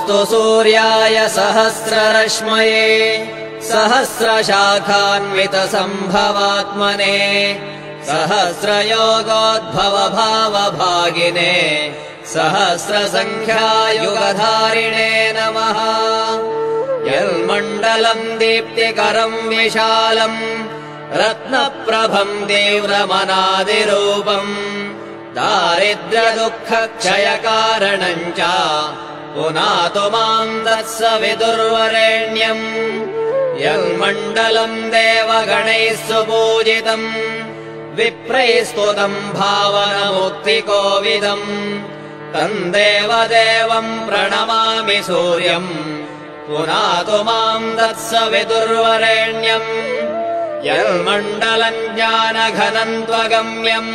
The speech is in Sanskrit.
नमोऽस्तु सूर्याय सहस्ररश्मये सहस्रशाखान्वितसम्भवात्मने सहस्रयोगोद्भवभावभागिने सहस्रसङ्ख्यायुगधारिणे नमः। यन्मण्डलम् दीप्तिकरम् विशालम् रत्नप्रभम् तीव्रमनादिरूपम् दारिद्र्यदुःखक्षयकारणम् च पुनातु माम् तत्सवितुर्वरेण्यम्। यन्मण्डलम् देवगणैः सुपूजितम् विप्रैः स्तुतम् भावनमुक्तिकोविदम् तम् देवदेवम् प्रणमामि सूर्यम् पुनातु माम् तत्सवितुर्वरेण्यम्। यन्मण्डलम् ज्ञानघनम् त्वगम्यम्